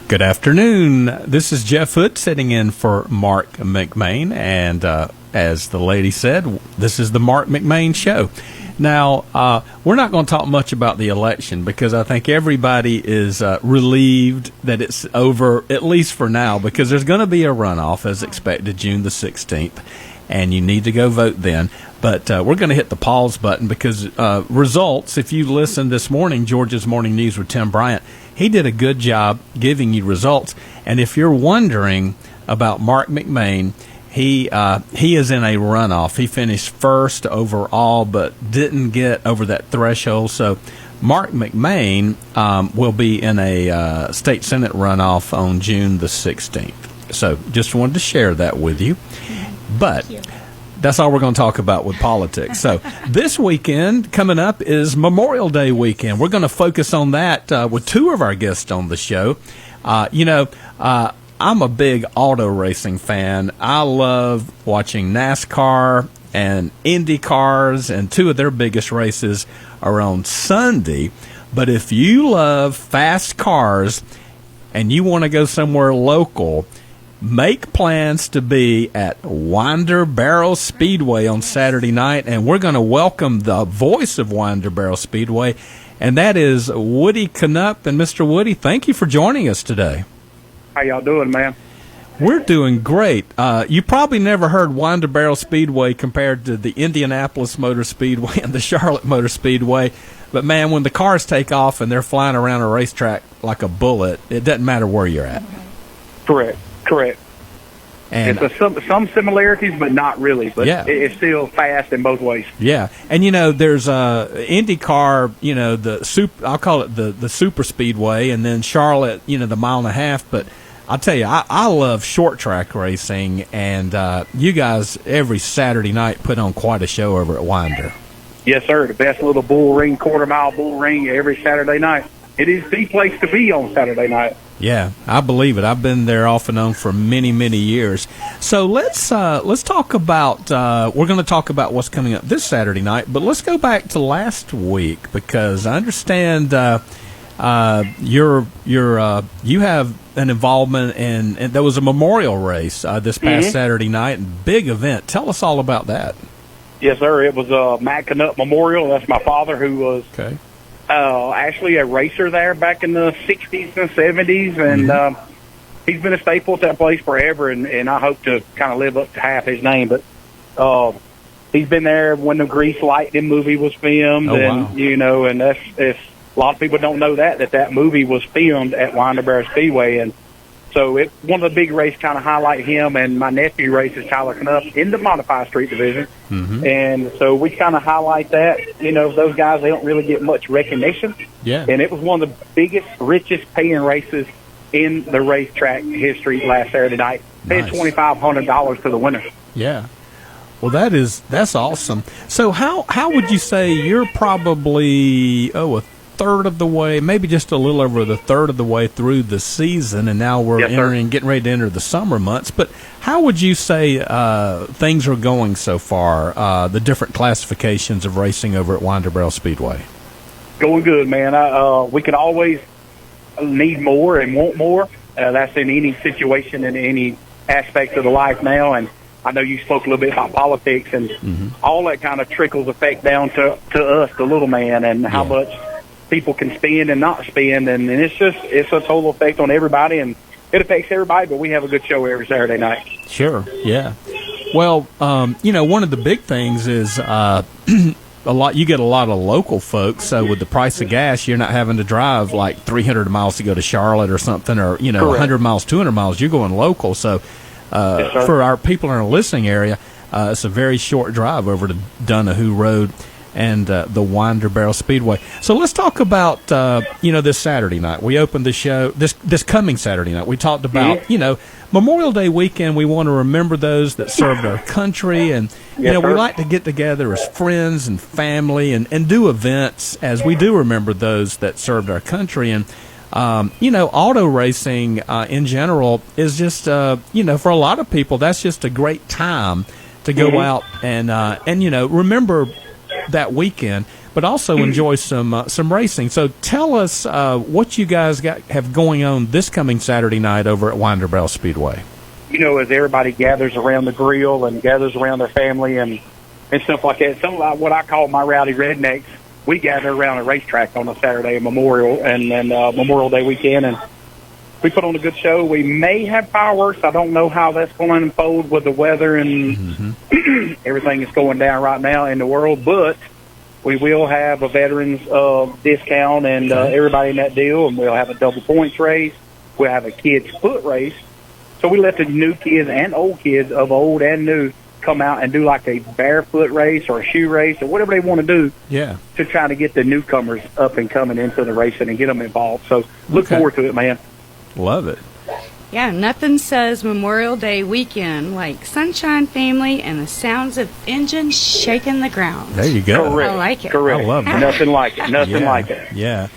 Good afternoon. This is Jeff Hood sitting in for Marc McMain, and as the lady said, this is the Marc McMain Show. Now, we're not going to talk much about the election because I think everybody is relieved that it's over, at least for now, because there's going to be a runoff as expected June the 16th, and you need to go vote then. But we're going to hit the pause button because results, if you listened this morning, Georgia's Morning News with Tim Bryant, he did a good job giving you results. And if you're wondering about Marc McMain, he is in a runoff. He finished first overall, but didn't get over that threshold. So Marc McMain will be in a state senate runoff on June the 16th. So just wanted to share that with you. But that's all we're going to talk about with politics. So this weekend coming up is Memorial Day weekend. We're going to focus on that with two of our guests on the show. I'm a big auto racing fan. I love watching NASCAR and Indy cars, and two of their biggest races are on Sunday. But if you love fast cars and you want to go somewhere local, make plans to be at Winder Barrel Speedway on Saturday night, and we're going to welcome the voice of Winder Barrel Speedway, and that is Woody Knupp. And Mr. Woody, thank you for joining us today. How y'all doing, man? We're doing great. You probably never heard Winder Barrel Speedway compared to the Indianapolis Motor Speedway and the Charlotte Motor Speedway, but man, when the cars take off and they're flying around a racetrack like a bullet, it doesn't matter where you're at. Correct. And it's some similarities, but not really. But yeah, it's still fast in both ways. Yeah, and there's IndyCar. I'll call it the super speedway, and then Charlotte. The mile and a half. But I'll tell you, I love short track racing, and you guys every Saturday night put on quite a show over at Winder. Yes, sir. The best little bull ring, quarter-mile bull ring every Saturday night. It is the place to be on Saturday night. Yeah, I believe it. I've been there off and on for many, many years. So let's talk about. We're going to talk about what's coming up this Saturday night, but let's go back to last week because I understand you have an involvement in. And there was a memorial race this past Saturday night, and big event. Tell us all about that. Yes, sir. It was Mac Knupp Memorial. That's my father, who was actually a racer there back in the 60s and 70s, and he's been a staple at that place forever, and I hope to kind of live up to half his name. But he's been there when the Grease Lightning movie was filmed, and that's a lot of people don't know that movie was filmed at Winder Barrel Speedway, and so it's one of the big races kind of highlight him, and my nephew races Tyler Knupp in the Modified Street Division. And so we kind of highlight that. Those guys, they don't really get much recognition. Yeah. And it was one of the biggest, richest paying races in the racetrack history last Saturday night. Paid $2,500 to the winner. Yeah. Well, that's awesome. So how would you say you're probably, a third of the way, maybe just a little over the third of the way through the season, and now we're getting ready to enter the summer months. But how would you say things are going so far, the different classifications of racing over at Winder Barrel Speedway? Going good, man. We can always need more and want more. That's in any situation, in any aspect of the life now. And I know you spoke a little bit about politics, and all that kind of trickles effect down to us, the little man, and how much people can spend and not spend, and it's a total effect on everybody, and it affects everybody, but we have a good show every Saturday night. Sure, yeah. Well, one of the big things is you get a lot of local folks, so with the price of gas, you're not having to drive like 300 miles to go to Charlotte or something, or 100 miles, 200 miles, you're going local. So for our people in our listening area, it's a very short drive over to Donahue Road and the Winder Barrel Speedway. So let's talk about this Saturday night. We opened the show this coming Saturday night. We talked about Memorial Day weekend. We want to remember those that served our country, and we like to get together as friends and family and do events as we do remember those that served our country. And auto racing in general is just for a lot of people that's just a great time to go out and remember that weekend. but also enjoy some racing. So tell us what you guys have going on this coming Saturday night over at Winder Barrel Speedway. As everybody gathers around the grill and gathers around their family and stuff like that, some of what I call my rowdy rednecks, we gather around a racetrack on a Saturday, Memorial Day weekend, and we put on a good show. We may have fireworks. I don't know how that's going to unfold with the weather and everything that's going down right now in the world, but we will have a veterans discount and everybody in that deal, and we'll have a double points race. We'll have a kids foot race. So we let the new kids and old kids of old and new come out and do like a barefoot race or a shoe race or whatever they want to do to try to get the newcomers up and coming into the racing and get them involved. So look forward to it, man. Love it. Yeah, nothing says Memorial Day weekend like sunshine, family, and the sounds of engines shaking the ground. There you go. Correct. I like it. Correct. I love it. Nothing like it. Nothing like it. Yeah.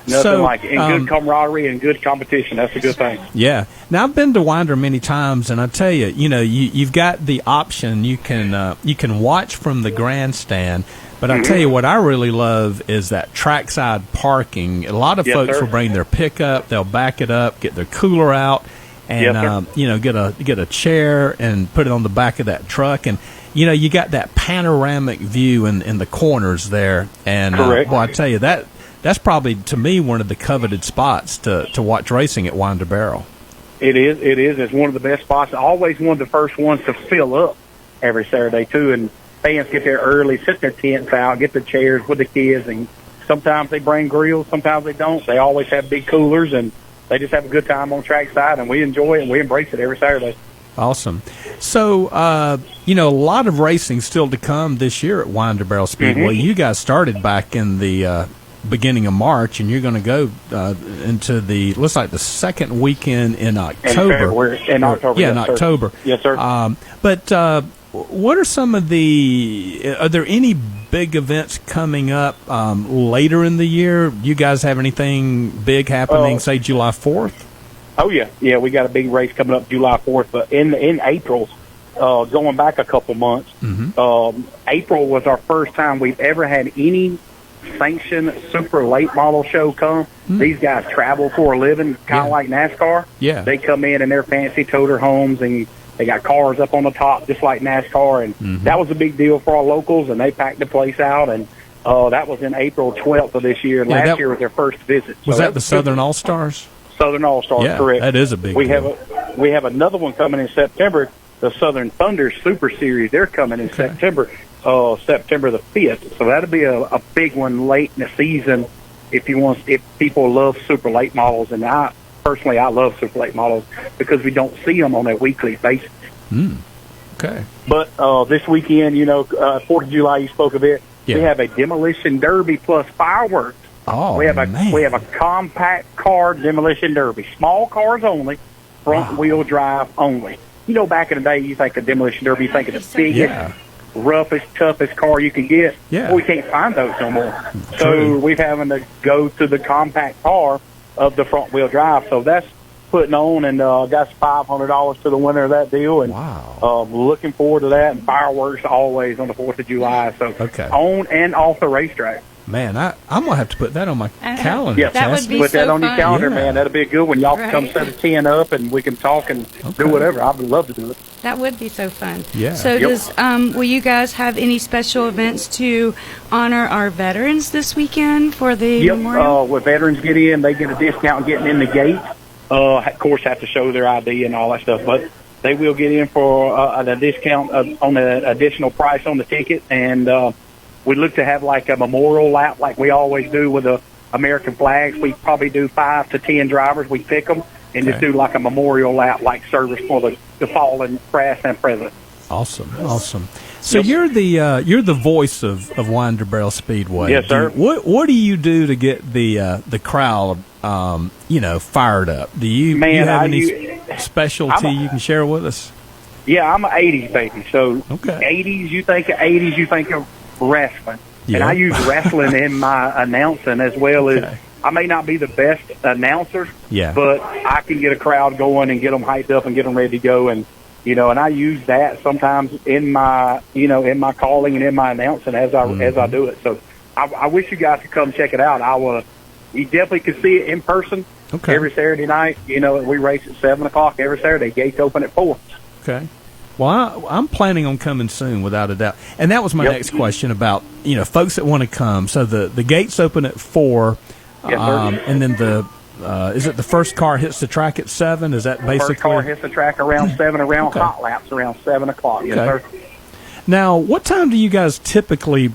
Nothing like it. And good camaraderie and good competition. That's a good thing. Yeah. Now, I've been to Winder many times, and I tell you, you've got the option. You can watch from the grandstand, but I tell you what I really love is that trackside parking. A lot of folks will bring their pickup, they'll back it up, get their cooler out, and get a chair and put it on the back of that truck, and you got that panoramic view in the corners there. And correct. I tell you that's probably, to me, one of the coveted spots to watch racing at Winder Barrel. It is. It's one of the best spots. Always one of the first ones to fill up every Saturday, too. And fans get there early, sit their tents out, get the chairs with the kids. And sometimes they bring grills, sometimes they don't. They always have big coolers, and they just have a good time on trackside. And we enjoy it, and we embrace it every Saturday. Awesome. So, a lot of racing still to come this year at Winder Barrel Speedway. You guys started back in the beginning of March, and you're going to go into looks like the second weekend in October. In October. In October. Yes, sir. But what are some of are there any big events coming up later in the year? You guys have anything big happening, say July 4th? Oh, yeah. Yeah, we got a big race coming up July 4th, but in April, going back a couple months, April was our first time we've ever had any sanctioned super late model show come. These guys travel for a living, kind of like NASCAR. Yeah. They come in their fancy toter homes, and they got cars up on the top just like NASCAR, and that was a big deal for our locals, and they packed the place out, and that was in April 12th of this year. Last year was their first visit. Was that the Southern All-Stars? Southern All-Stars, correct. That is a big deal. We have another one coming in September, the Southern Thunder Super Series. They're coming in September. September the 5th. So that'll be a big one late in the season if people love super late models. And I love super late models because we don't see them on a weekly basis. Okay. But this weekend, 4th of July, you spoke of it. Yeah. We have a demolition derby plus fireworks. Oh, we have a compact car demolition derby, small cars only, front wheel drive only. Back in the day, you think of demolition derby, you think of the biggest, roughest, toughest car you can get. Yeah. Well, we can't find those no more. So we're having to go to the compact car of the front wheel drive. So that's putting on, and got $500 to the winner of that deal. And looking forward to that. And fireworks always on the 4th of July. So on and off the racetrack. Man, I'm going to have to put that on my calendar. Yeah, that would be put so that on fun. your calendar, man. That'll be a good one. Y'all can come set a 10 up, and we can talk and do whatever. I would love to do it. That would be so fun. Yeah. So will you guys have any special events to honor our veterans this weekend for the memorial? When veterans get in, they get a discount getting in the gate. Of course, have to show their ID and all that stuff, but they will get in for a discount on the additional price on the ticket, and we look to have like a memorial lap like we always do with the American flags. We probably do 5 to 10 drivers. We pick them and just do like a memorial lap like service for the fallen past and present. Awesome. So you're the voice of Winder Barrel Speedway. Yes, sir. What do you do to get the crowd fired up? Do you have any specialty you can share with us? Yeah, I'm an 80s baby. So 80s, you think of wrestling. And I use wrestling in my announcing as well as I may not be the best announcer, but I can get a crowd going and get them hyped up and get them ready to go. And and I use that sometimes in my calling and in my announcing as I do it. So I wish you guys could come check it out. You definitely could see it in person. Okay. Every Saturday night. You know, we race at 7:00 every Saturday. Gates open at 4. Okay. Well, I'm planning on coming soon, without a doubt. And that was my next question about, folks that want to come. So the gates open at 4, yes, sir. And then is it the first car hits the track at 7? Is that basically? First car hits the track around 7, around hot laps around 7:00. Yes, sir. Now, what time do you guys typically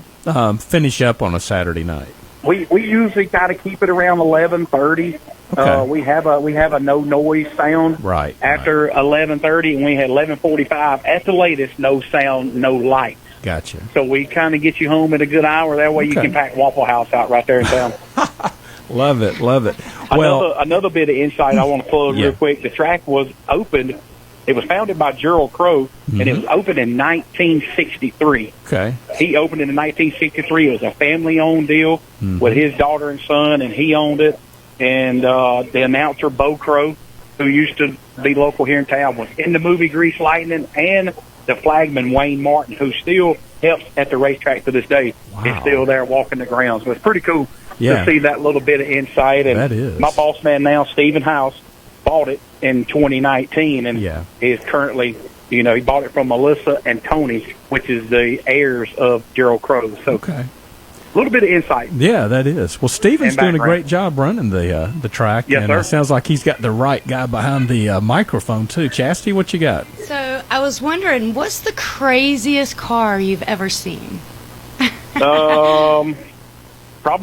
finish up on a Saturday night? We usually kind of keep it around 11:30. Okay. We have a no noise sound after 11:30, and we had 11:45 at the latest. No sound, no lights. Gotcha. So we kind of get you home at a good hour. That way you can pack Waffle House out right there in town. Love it. Well, another bit of insight I want to plug real quick. The track was opened. It was founded by Gerald Crow, and it was opened in 1963. Okay. He opened it in 1963. It was a family-owned deal with his daughter and son, and he owned it. And the announcer, Bo Crow, who used to be local here in town, was in the movie Grease Lightning, and the flagman, Wayne Martin, who still helps at the racetrack to this day, is still there walking the grounds. So it's pretty cool to see that little bit of insight. And that is. My boss man now, Stephen House, bought it in 2019 and is currently, he bought it from Melissa and Tony, which is the heirs of Gerald Crow. So a little bit of insight. Yeah, that is. Well, Stephen's doing a great job running the track. Yes, and sir. It sounds like he's got the right guy behind the microphone, too. Chastity, what you got? So I was wondering, what's the craziest car you've ever seen? Probably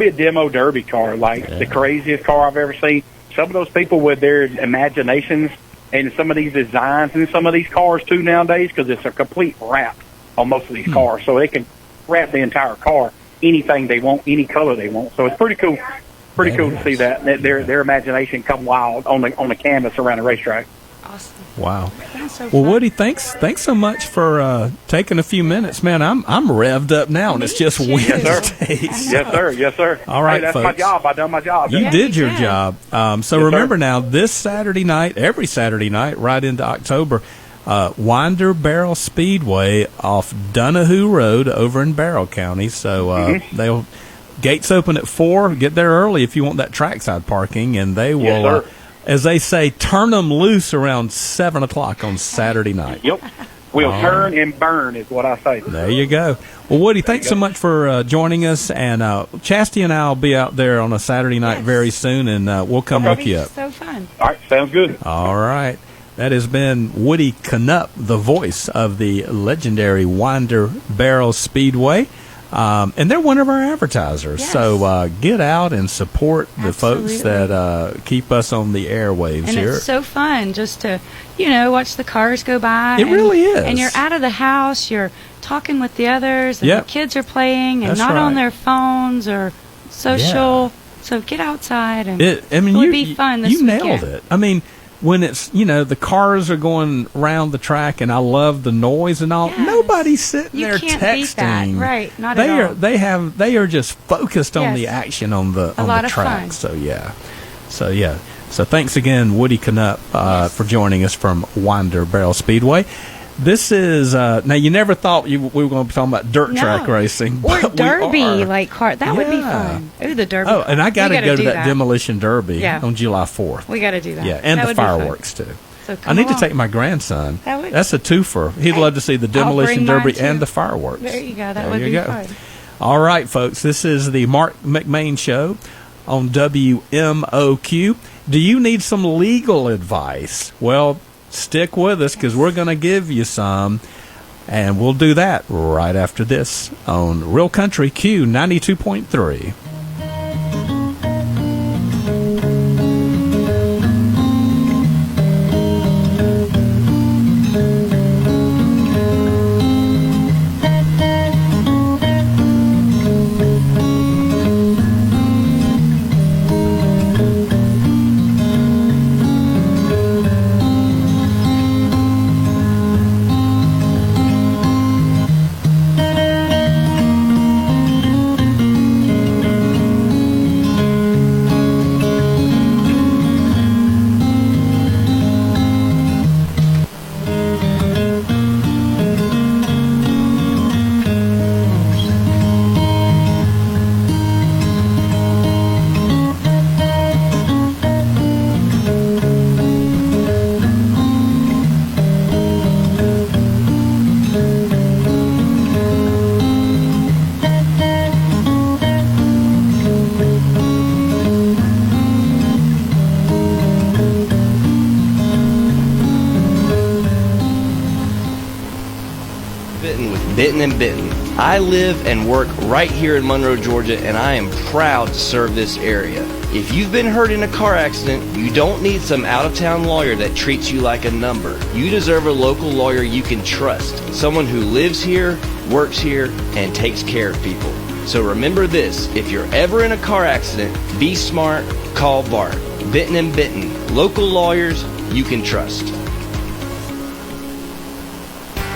a demo derby car, the craziest car I've ever seen. Some of those people with their imaginations and some of these designs in some of these cars, too, nowadays, because it's a complete wrap on most of these cars. So they can wrap the entire car anything they want, any color they want. So it's pretty cool. Pretty cool to see that their imagination come wild on the canvas around the racetrack. Awesome. Wow. That's so Well, fun. Woody, thanks so much for taking a few minutes, man. I'm revved up now, and it's just Wednesday. Yes, sir. All right, that's folks. my job. I done my job. You did your did. job. So remember now, this Saturday night, every Saturday night, right into October, Winder Barrel Speedway off Donahue Road over in Barrow County. So they'll gates open at 4. Get there early if you want that trackside parking, and they will, as they say, turn them loose around 7:00 on Saturday night. Yep. We'll turn and burn is what I say. There you go. Well, Woody, thanks so much for joining us, and Chastity and I will be out there on a Saturday night very soon, and we'll come look you up. So fun. All right, sounds good. All right. That has been Woody Knupp, the voice of the legendary Winder Barrel Speedway. And they're one of our advertisers. Yes. So get out and support the folks that keep us on the airwaves and here. It's so fun just to, watch the cars go by. It really is. And you're out of the house, you're talking with the others, and the kids are playing and not on their phones or social. So get outside and it'll be fun this You nailed weekend. it. I mean, when it's, the cars are going around the track and I love the noise and all, nobody's sitting there can't texting. beat that. Right, not at all. They are just focused on the action on the track. Fun. So thanks again, Woody Knupp, for joining us from Winder Barrel Speedway. This is now. You never thought we were going to be talking about dirt track racing, or but derby, we are. like car. That would be fun. Ooh, the derby. Oh, and I got to go to that that demolition derby on July 4th. We got to do that. Yeah, and that the fireworks too. So I need to take my grandson. That's a twofer. He'd love to see the demolition derby and the fireworks. There you go. That would be fun. All right, folks. This is the Marc McMain Show on WMOQ. Do you need some legal advice? Well, stick with us because we're going to give you some, and we'll do that right after this on Real Country Q 92.3. Benton and Benton. I live and work right here in Monroe, Georgia, and I am proud to serve this area. If you've been hurt in a car accident, you don't need some out-of-town lawyer that treats you like a number. You deserve a local lawyer you can trust, someone who lives here, works here, and takes care of people. So remember this, if you're ever in a car accident, be smart, call Bart. Benton and Benton, local lawyers you can trust.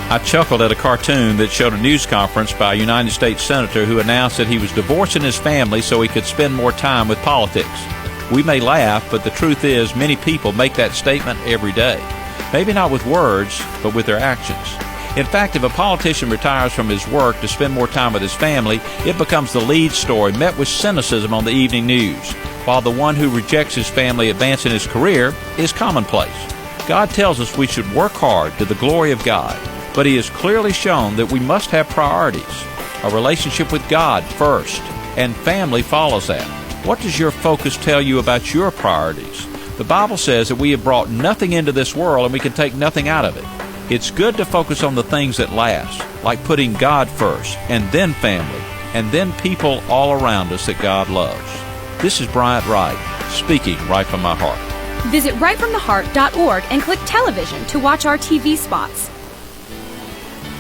I chuckled at a cartoon that showed a news conference by a United States Senator who announced that he was divorcing his family so he could spend more time with politics. We may laugh, but the truth is many people make that statement every day. Maybe not with words, but with their actions. In fact, if a politician retires from his work to spend more time with his family, it becomes the lead story, met with cynicism on the evening news, while the one who rejects his family advancing his career is commonplace. God tells us we should work hard to the glory of God, but He has clearly shown that we must have priorities. A relationship with God first, and family follows that. What does your focus tell you about your priorities? The Bible says that we have brought nothing into this world and we can take nothing out of it. It's good to focus on the things that last, like putting God first, and then family, and then people all around us that God loves. This is Bryant Wright, speaking right from my heart. Visit rightfromtheheart.org and click television to watch our TV spots.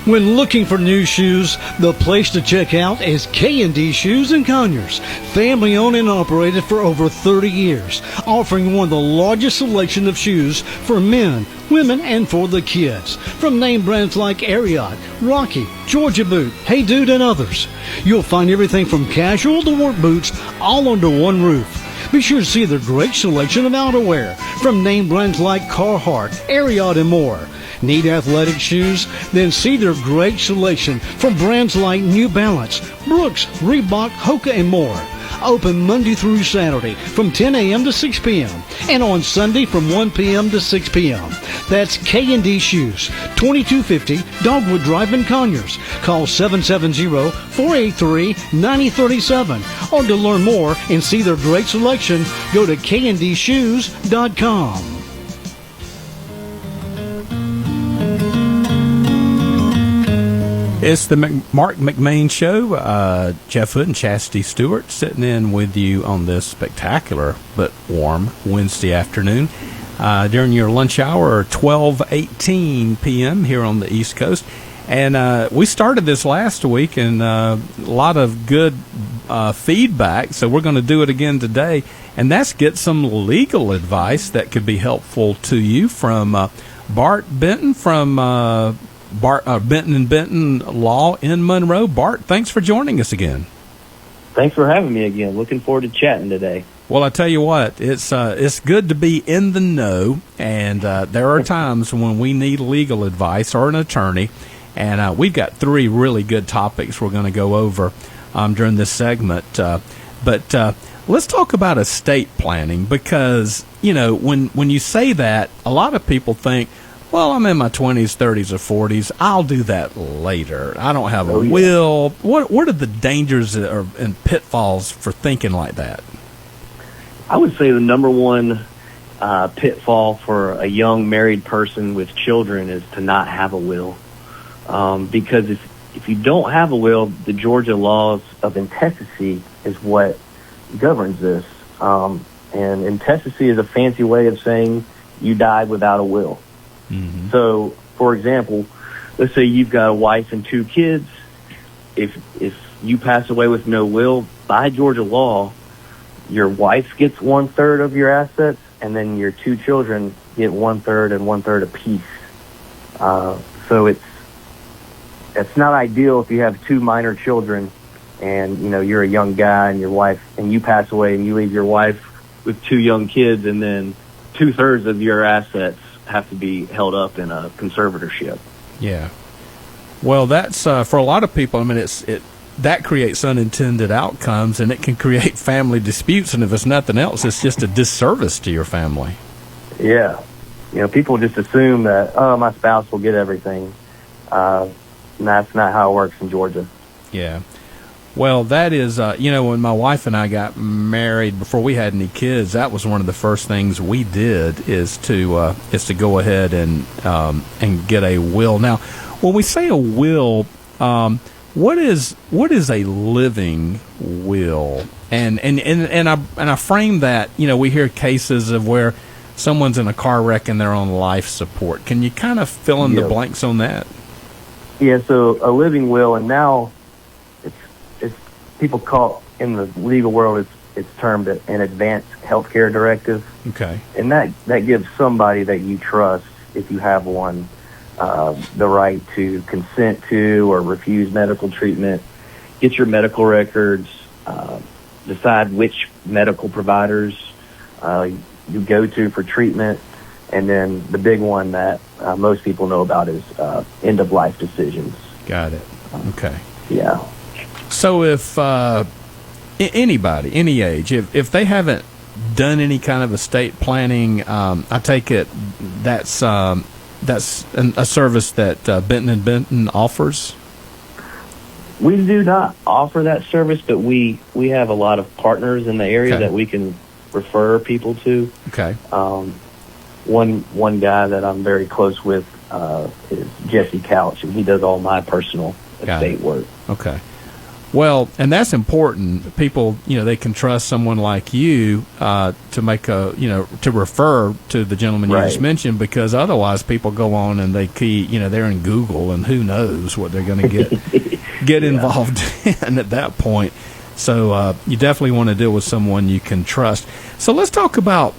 When looking for new shoes, the place to check out is K&D Shoes in Conyers. Family owned and operated for over 30 years, offering one of the largest selection of shoes for men, women, and for the kids. From name brands like Ariat, Rocky, Georgia Boot, Hey Dude, and others. You'll find everything from casual to work boots all under one roof. Be sure to see their great selection of outerwear from name brands like Carhartt, Ariat, and more. Need athletic shoes? Then see their great selection from brands like New Balance, Brooks, Reebok, Hoka, and more. Open Monday through Saturday from 10 a.m. to 6 p.m. and on Sunday from 1 p.m. to 6 p.m. That's K&D Shoes, 2250 Dogwood Drive in Conyers. Call 770-483-9037. Or to learn more and see their great selection, go to KNDShoes.com. It's the Marc McMain Show. Jeff Hood and Chastity Stewart sitting in with you on this spectacular but warm Wednesday afternoon during your lunch hour, 12:18 p.m. here on the East Coast. And we started this last week, and a lot of good feedback, so we're going to do it again today. And that's get some legal advice that could be helpful to you from Bart Benton from Benton and Benton Law in Monroe. Bart, thanks for joining us again. Thanks for having me again. Looking forward to chatting today. Well, I tell you what, it's good to be in the know, and there are times when we need legal advice or an attorney, and we've got three really good topics we're going to go over during this segment. But let's talk about estate planning, because, you know, when you say that, a lot of people think, well, I'm in my 20s, 30s, or 40s. I'll do that later. I don't have a will. What are the dangers and pitfalls for thinking like that? I would say the number one pitfall for a young married person with children is to not have a will. Because if you don't have a will, the Georgia laws of intestacy is what governs this. And intestacy is a fancy way of saying you died without a will. Mm-hmm. So, for example, let's say you've got a wife and two kids. If you pass away with no will, by Georgia law, your wife gets 1/3 of your assets, and then your two children get 1/3 and 1/3 apiece. So it's not ideal if you have two minor children, and you know you're a young guy and your wife, and you pass away and you leave your wife with two young kids, and then 2/3 of your assets have to be held up in a conservatorship. Yeah. Well, that's for a lot of people. I mean, that creates unintended outcomes, and it can create family disputes. And if it's nothing else, it's just a disservice to your family. Yeah. You know, people just assume that, oh, my spouse will get everything. And that's not how it works in Georgia. Yeah. Well, that is, you know, when my wife and I got married, before we had any kids, that was one of the first things we did is to go ahead and get a will. Now, when we say a will, What is a living will? And I frame that, we hear cases of where someone's in a car wreck and they're on life support. Can you kind of fill in the blanks on that? Yeah, so a living will, and now it's people call in the legal world it's termed an advanced healthcare directive. Okay. And that gives somebody that you trust, if you have one, the right to consent to or refuse medical treatment, get your medical records, decide which medical providers you go to for treatment, and then the big one that most people know about is end-of-life decisions. Got it. Okay. Yeah. So if anybody, any age, if they haven't done any kind of estate planning, I take it that's a service that Benton & Benton offers? We do not offer that service, but we have a lot of partners in the area that we can refer people to. Okay. One guy that I'm very close with is Jesse Couch, and he does all my personal estate work. Okay. Well, and that's important. People, they can trust someone like you to make to refer to the gentleman you just mentioned, because otherwise people go on and they key, they're in Google, and who knows what they're going to get involved in at that point. So you definitely want to deal with someone you can trust. So let's talk about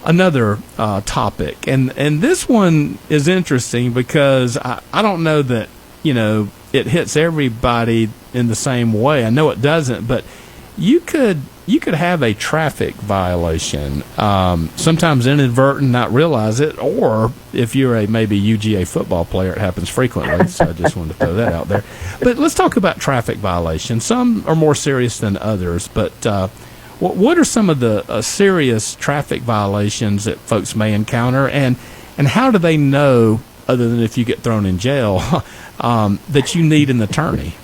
another topic, and this one is interesting because I don't know that it hits everybody in the same way. I know it doesn't, but you could have a traffic violation, sometimes inadvertent, not realize it, or if you're a maybe UGA football player, it happens frequently. So I just wanted to throw that out there. But let's talk about traffic violations. Some are more serious than others, but what are some of the serious traffic violations that folks may encounter, and how do they know, other than if you get thrown in jail, that you need an attorney?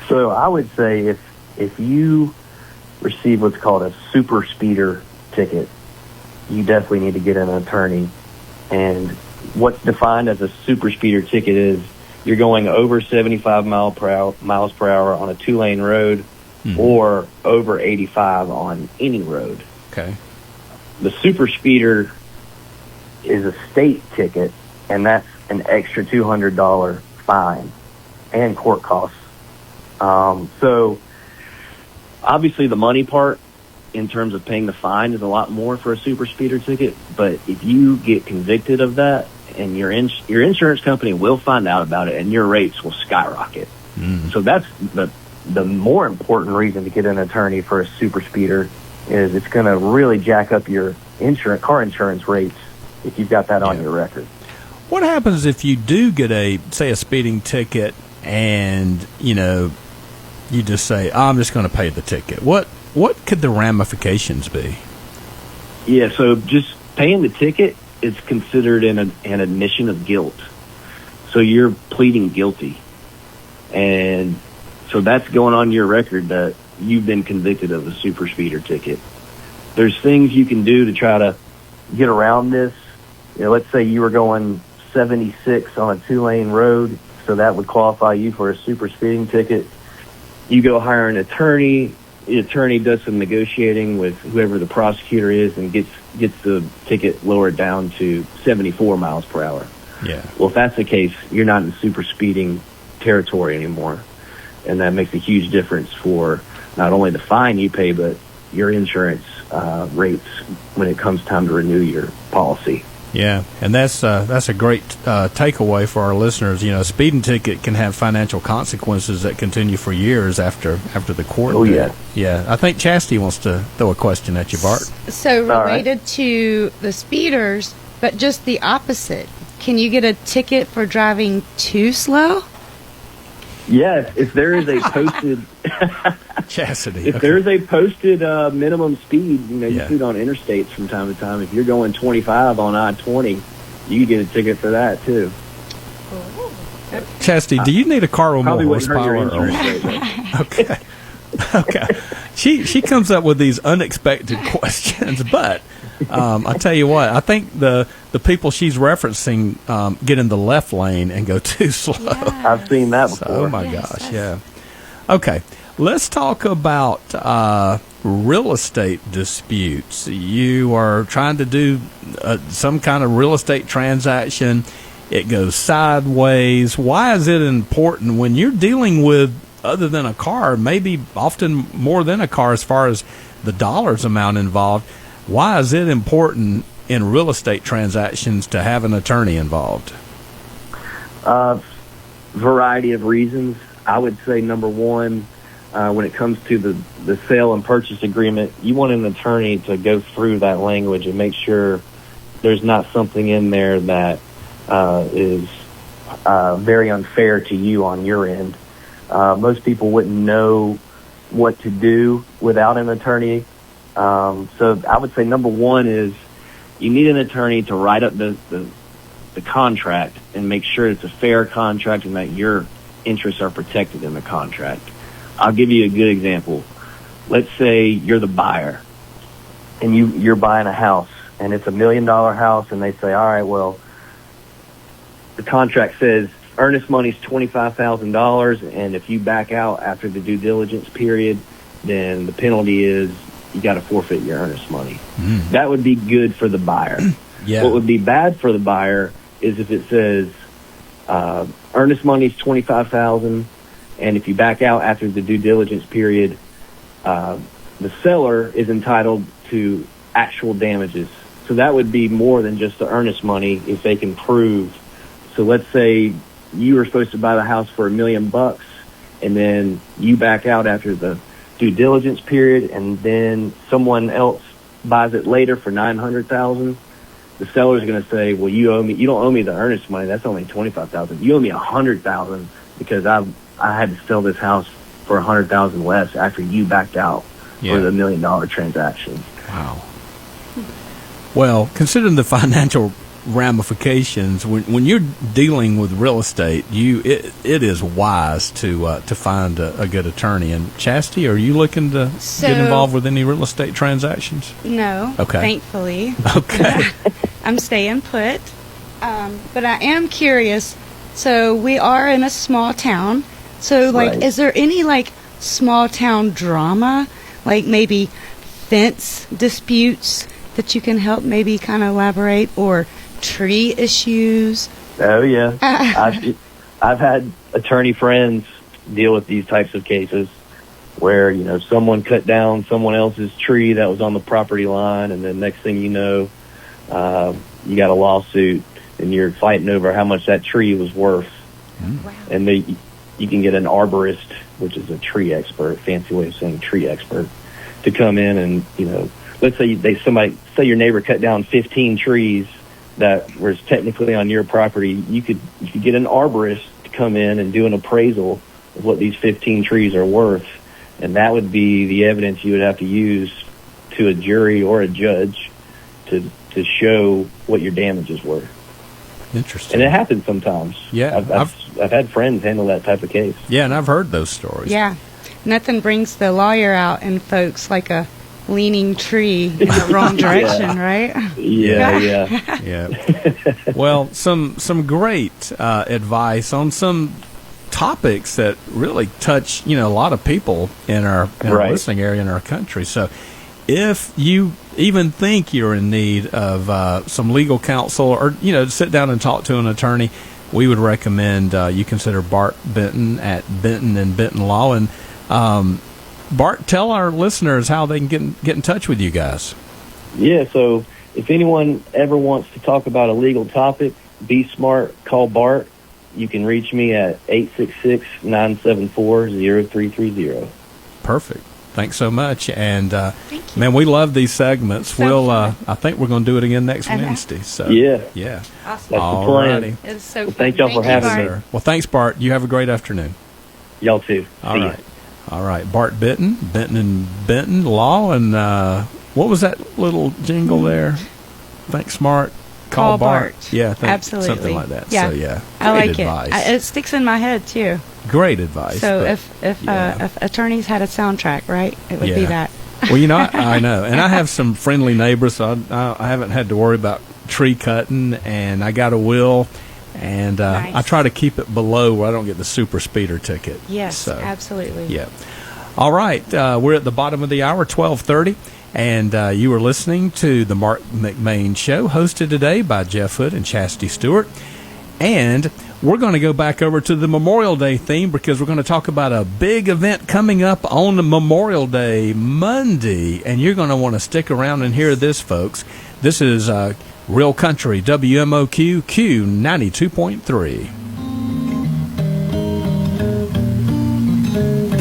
So I would say if you receive what's called a super speeder ticket, you definitely need to get an attorney. And what's defined as a super speeder ticket is you're going over 75 miles per hour on a 2-lane road, or over 85 on any road. Okay. The super speeder is a state ticket, and that's an extra $200 fine and court costs. So obviously the money part in terms of paying the fine is a lot more for a super speeder ticket, but if you get convicted of that, and your insurance company will find out about it, and your rates will skyrocket. So that's the more important reason to get an attorney for a super speeder, is it's going to really jack up your car insurance rates if you've got that on your record. What happens if you do get a speeding ticket and, you just say, I'm just going to pay the ticket? What could the ramifications be? Yeah, so just paying the ticket is considered an admission of guilt. So you're pleading guilty. And so that's going on your record that you've been convicted of a super speeder ticket. There's things you can do to try to get around this. Let's say you were going 76 on a 2-lane road, so that would qualify you for a super speeding ticket. You go hire an attorney. The attorney does some negotiating with whoever the prosecutor is and gets the ticket lowered down to 74 miles per hour. Yeah. Well, if that's the case, you're not in super speeding territory anymore, and that makes a huge difference for not only the fine you pay, but your insurance rates when it comes time to renew your policy. Yeah, and that's a great takeaway for our listeners. A speeding ticket can have financial consequences that continue for years after the court. Oh, yeah. Yeah, I think Chastity wants to throw a question at you, Bart. So related to the speeders, but just the opposite. Can you get a ticket for driving too slow? Yes, if there is a posted Chastity. If there's a posted minimum speed, you see it on interstates from time to time. If you're going 25 on I-20, you get a ticket for that too. Chastity, do you need a car with more horsepower? Okay. Okay. She comes up with these unexpected questions, but I tell you what, I think the people she's referencing get in the left lane and go too slow. Yeah. I've seen that before. Oh my gosh, yeah. Okay, let's talk about real estate disputes. You are trying to do some kind of real estate transaction. It goes sideways. Why is it important when you're dealing with, other than a car, maybe often more than a car as far as the dollars amount involved? Why is it important in real estate transactions to have an attorney involved? Variety of reasons. I would say number one, when it comes to the sale and purchase agreement, you want an attorney to go through that language and make sure there's not something in there that is very unfair to you on your end. Most people wouldn't know what to do without an attorney. So I would say number one is you need an attorney to write up the contract and make sure it's a fair contract and that your interests are protected in the contract. I'll give you a good example. Let's say you're the buyer and you're buying a house and it's $1 million house, and they say, all right, well, the contract says earnest money's $25,000, and if you back out after the due diligence period, then the penalty is you got to forfeit your earnest money. That would be good for the buyer. Yeah. What would be bad for the buyer is if it says earnest money's $25,000, and if you back out after the due diligence period, the seller is entitled to actual damages. So that would be more than just the earnest money if they can prove. So let's say you were supposed to buy the house for $1 million, and then you back out after the due diligence period, and then someone else buys it later for $900,000. The seller's going to say, well, you don't owe me the earnest money. That's only $25,000. You owe me $100,000 because I had to sell this house for $100,000 less after you backed out for the $1 million transaction. Wow. Well, considering the financial ramifications, when you're dealing with real estate, it is wise to find a good attorney. And Chastity, are you looking to get involved with any real estate transactions? No. Okay. Thankfully. Okay. I'm staying put. But I am curious. So we are in a small town. So is there any small town drama, like maybe fence disputes that you can help maybe kind of elaborate, or tree issues? Oh yeah. I've had attorney friends deal with these types of cases where someone cut down someone else's tree that was on the property line, and then next thing you know, you got a lawsuit and you're fighting over how much that tree was worth. Wow. And you can get an arborist, which is a tree expert, fancy way of saying tree expert, to come in and let's say say your neighbor cut down 15 trees that was technically on your property. You could get an arborist to come in and do an appraisal of what these 15 trees are worth, and that would be the evidence you would have to use to a jury or a judge to show what your damages were. Interesting. And it happens sometimes. Yeah, I've had friends handle that type of case. Yeah, and I've heard those stories. Yeah, nothing brings the lawyer out in folks like a leaning tree in the wrong direction, right? Yeah. Well, some great advice on some topics that really touch a lot of people in our listening area in our country. So if you even think you're in need of some legal counsel, or sit down and talk to an attorney, we would recommend you consider Bart Benton at Benton and Benton Law. And Bart, tell our listeners how they can get in touch with you guys. Yeah, so if anyone ever wants to talk about a legal topic, be smart, call Bart. You can reach me at 866-974-0330. Perfect. Thanks so much. And, Thank you. man, we love these segments. So I think we're going to do it again next Wednesday. So Yeah. Awesome. That's the plan. It's so fun. Thank y'all for having me. Well, thanks, Bart. You have a great afternoon. Y'all too. All right. All right. Bart Benton and Benton Law. And what was that little jingle there? Thanks, Marc. Call Bart. Yeah, absolutely. Something like that. Yeah. So, yeah. I like advice. it sticks in my head, too. Great advice. So if attorneys had a soundtrack, right, it would be that. Well, I know, and I have some friendly neighbors, so I haven't had to worry about tree cutting, and I got a wheel, and Nice. I try to keep it below where I don't get the super speeder ticket. Yes, So, absolutely. yeah. All right, we're at the bottom of the hour, 12:30, and you are listening to the Marc McMain Show, hosted today by Jeff Hood and Chastity Stewart. And we're going to go back over to the Memorial Day theme because we're going to talk about a big event coming up on Memorial Day Monday, and you're going to want to stick around and hear this, folks. This is Real Country, WMOQ Q 92.3.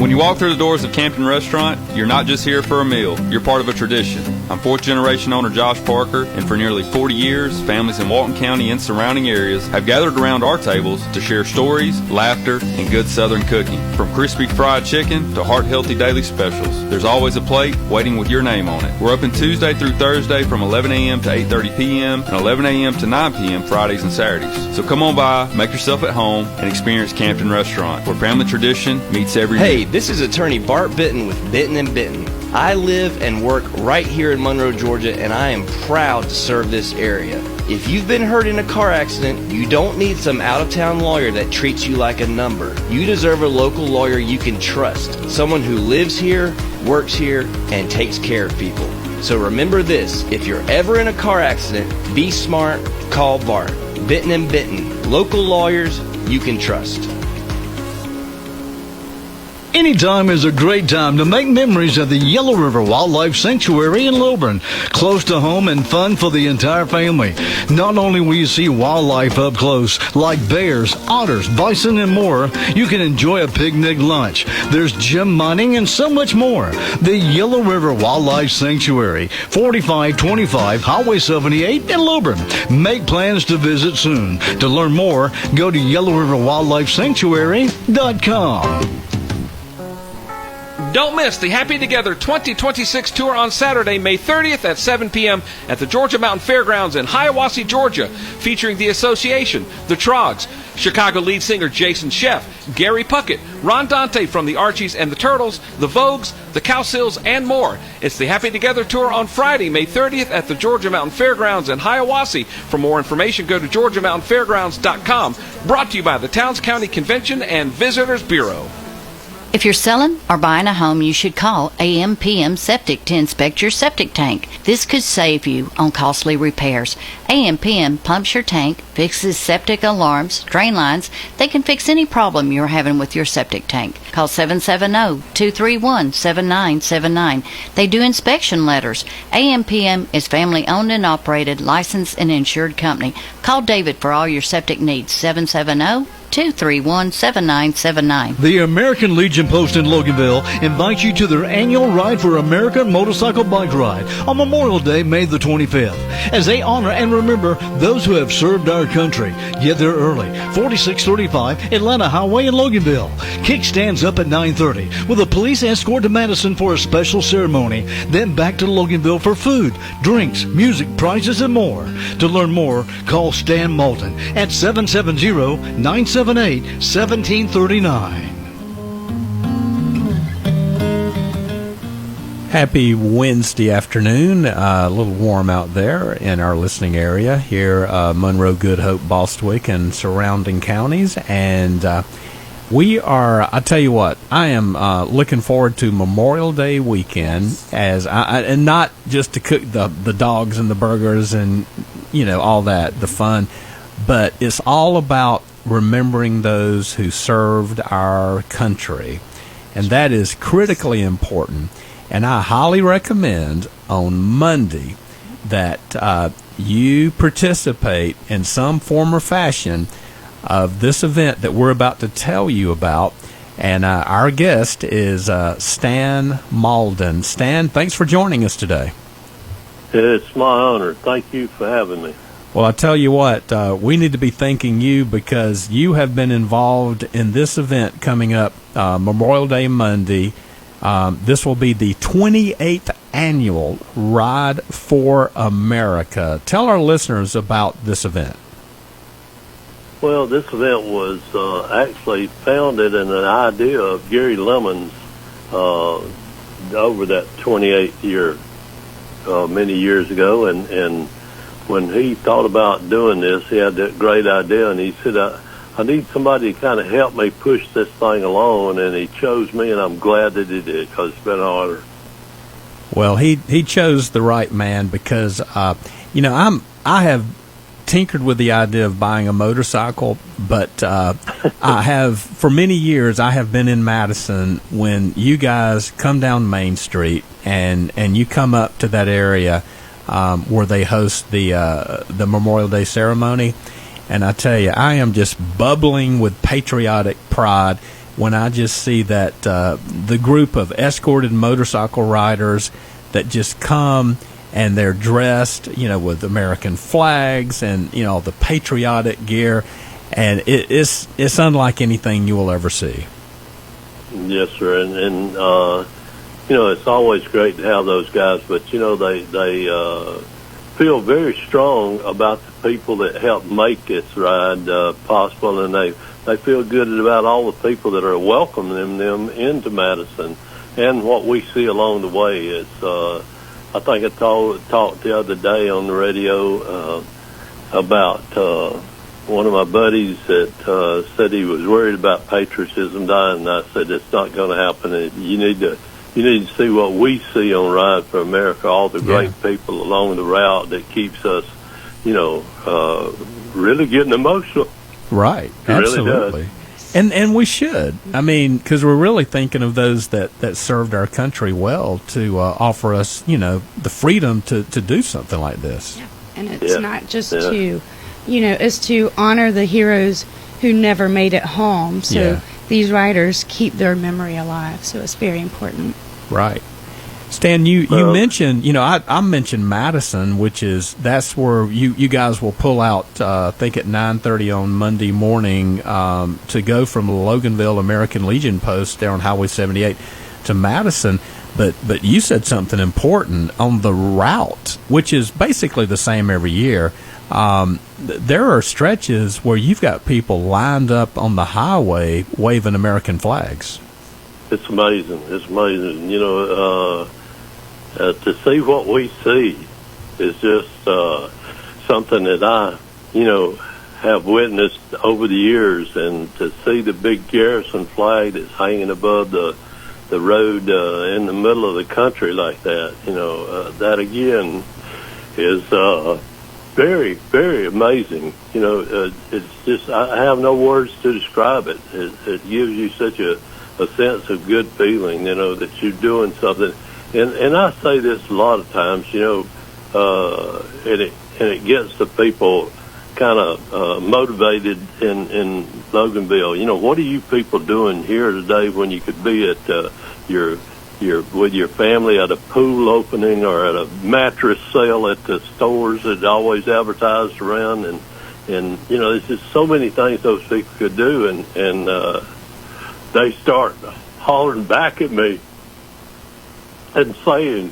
When you walk through the doors of Campton Restaurant, you're not just here for a meal, you're part of a tradition. I'm fourth generation owner Josh Parker, and for nearly 40 years, families in Walton County and surrounding areas have gathered around our tables to share stories, laughter, and good Southern cooking. From crispy fried chicken to heart-healthy daily specials, there's always a plate waiting with your name on it. We're open Tuesday through Thursday from 11 a.m. to 8:30 p.m. and 11 a.m. to 9 p.m. Fridays and Saturdays. So come on by, make yourself at home, and experience Campton Restaurant, where family tradition meets every Hey, meal. this is attorney Bart Bitton with Bitton & Bitton. I live and work right here in Monroe, Georgia, and I am proud to serve this area. If you've been hurt in a car accident, you don't need some out-of-town lawyer that treats you like a number. You deserve a local lawyer you can trust, someone who lives here, works here, and takes care of people. So remember this, if you're ever in a car accident, be smart, call Bart. Bitton & Bitton, local lawyers you can trust. Anytime is a great time to make memories at the Yellow River Wildlife Sanctuary in Lilburn. Close to home and fun for the entire family. Not only will you see wildlife up close, like bears, otters, bison, and more, you can enjoy a picnic lunch. There's gem mining and so much more. The Yellow River Wildlife Sanctuary, 4525 Highway 78 in Lilburn. Make plans to visit soon. To learn more, go to yellowriverwildlifesanctuary.com. Don't miss the Happy Together 2026 tour on Saturday, May 30th at 7 p.m. at the Georgia Mountain Fairgrounds in Hiawassee, Georgia, featuring The Association, The Trogs, Chicago lead singer Jason Sheff, Gary Puckett, Ron Dante from the Archies and the Turtles, The Vogues, the Cowsills, and more. It's the Happy Together tour on Friday, May 30th at the Georgia Mountain Fairgrounds in Hiawassee. For more information, go to georgiamountainfairgrounds.com. Brought to you by the Towns County Convention and Visitors Bureau. If you're selling or buying a home, you should call AM/PM Septic to inspect your septic tank. This could save you on costly repairs. AM/PM pumps your tank, fixes septic alarms, drain lines. They can fix any problem you're having with your septic tank. Call 770-231-7979. They do inspection letters. AM/PM is family owned and operated, licensed and insured company. Call David for all your septic needs. 770-231-7979. The American Legion Post in Loganville invites you to their annual Ride for America motorcycle bike ride on Memorial Day, May the 25th, as they honor and remember those who have served our country. Get there early. 4635 Atlanta Highway in Loganville. Kickstands up at 9:30 with a police escort to Madison for a special ceremony. Then back to Loganville for food, drinks, music, prizes, and more. To learn more, call Stan Moulton at 770-978-1739. Happy Wednesday afternoon. A little warm out there in our listening area here, Monroe, Good Hope, Bostwick, and surrounding counties. And we are, I tell you what, I am looking forward to Memorial Day weekend, and not just to cook the dogs and the burgers and, all that, the fun, but it's all about remembering those who served our country. And that is critically important. And I highly recommend on Monday that you participate in some form or fashion of this event that we're about to tell you about. And our guest is Stan Malden. Stan, thanks for joining us today. It's my honor. Thank you for having me. Well, I tell you what, we need to be thanking you because you have been involved in this event coming up Memorial Day Monday. This will be the 28th annual Ride for America. Tell our listeners about this event. Well, this event was actually founded in an idea of Gary Lemon's over that 28th year many years ago, and when he thought about doing this, he had that great idea, and he said, I need somebody to kind of help me push this thing along, and he chose me, and I'm glad that he did, because it's been an honor. Well, he chose the right man, because I have tinkered with the idea of buying a motorcycle, but I have, for many years, I have been in Madison when you guys come down Main Street and you come up to that area where they host the Memorial Day ceremony, and I tell you, I am just bubbling with patriotic pride when I just see that the group of escorted motorcycle riders that just come, and they're dressed, with American flags and, the patriotic gear. And it's unlike anything you will ever see. Yes, sir. And it's always great to have those guys, but, they feel very strong about the people that help make this ride possible, and they feel good about all the people that are welcoming them into Madison. And what we see along the way is, I think I talked the other day on the radio about one of my buddies that said he was worried about patriotism dying, and I said it's not going to happen. You need to see what we see on Ride for America, all the great people along the route that keeps us, really getting emotional. Right, it absolutely. Really does. And we should. I mean, because we're really thinking of those that served our country well to offer us, the freedom to do something like this. Yeah. And it's not just to, it's to honor the heroes who never made it home. So these riders keep their memory alive. So it's very important. Right. Stan, you mentioned, I mentioned Madison, that's where you guys will pull out, I think at 9:30 on Monday morning, to go from Loganville American Legion post there on Highway 78 to Madison. But you said something important on the route, which is basically the same every year. There are stretches where you've got people lined up on the highway waving American flags. It's amazing. It's amazing. To see what we see is just something that I, have witnessed over the years, and to see the big Garrison flag that's hanging above the road in the middle of the country like that, that again is very, very amazing. It's just, I have no words to describe it. It gives you such a sense of good feeling, that you're doing something. And I say this a lot of times, and it gets the people kind of motivated in Loganville. What are you people doing here today when you could be at with your family at a pool opening or at a mattress sale at the stores that always advertised around? And there's just so many things those people could do, and they start hollering back at me and saying,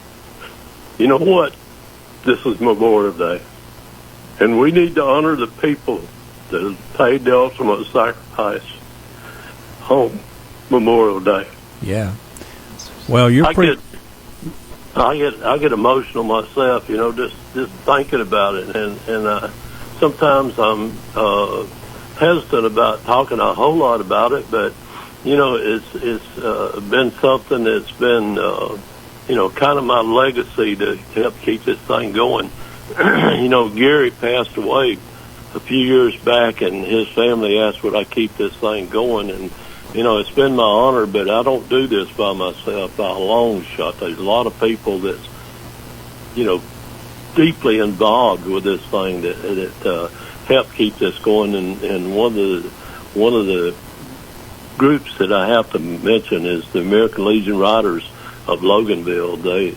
you know what, this is Memorial Day, and we need to honor the people that have paid the ultimate sacrifice on Memorial Day. Yeah. Well, I get emotional myself, just thinking about it, and sometimes I'm hesitant about talking a whole lot about it, but it's been something that's been kind of my legacy to help keep this thing going. Gary passed away a few years back, and his family asked would I keep this thing going, and it's been my honor, but I don't do this by myself by a long shot. There's a lot of people that's deeply involved with this thing that help keep this going, and one of the groups that I have to mention is the American Legion Riders of Loganville. They,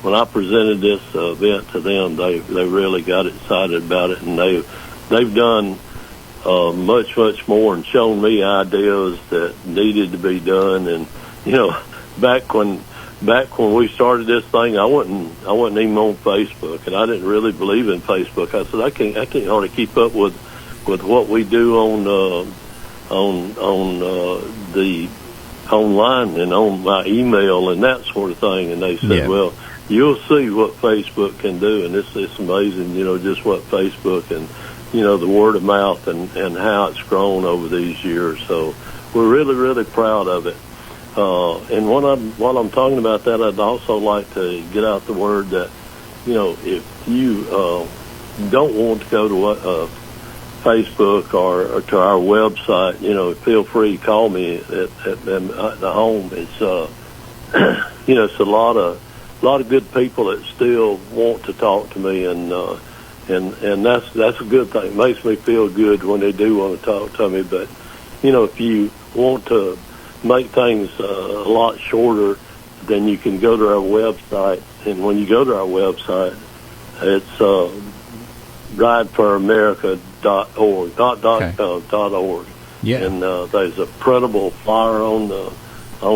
when I presented this event to them, they really got excited about it, and they've done much more and shown me ideas that needed to be done. And back when we started this thing, I wasn't even on Facebook, and I didn't really believe in Facebook. I said I can't hardly keep up with what we do on the online and on my email and that sort of thing. And they said, well, you'll see what Facebook can do. And it's amazing, just what Facebook and, the word of mouth and how it's grown over these years. So we're really, really proud of it. And while I'm talking about that, I'd also like to get out the word that, if you don't want to go to Facebook or to our website, feel free to call me at the home. It's it's a lot of good people that still want to talk to me, and that's a good thing. It makes me feel good when they do want to talk to me. But if you want to make things a lot shorter, then you can go to our website, and when you go to our website, it's rideforamerica.org, .org. Yeah. And there's a printable flyer on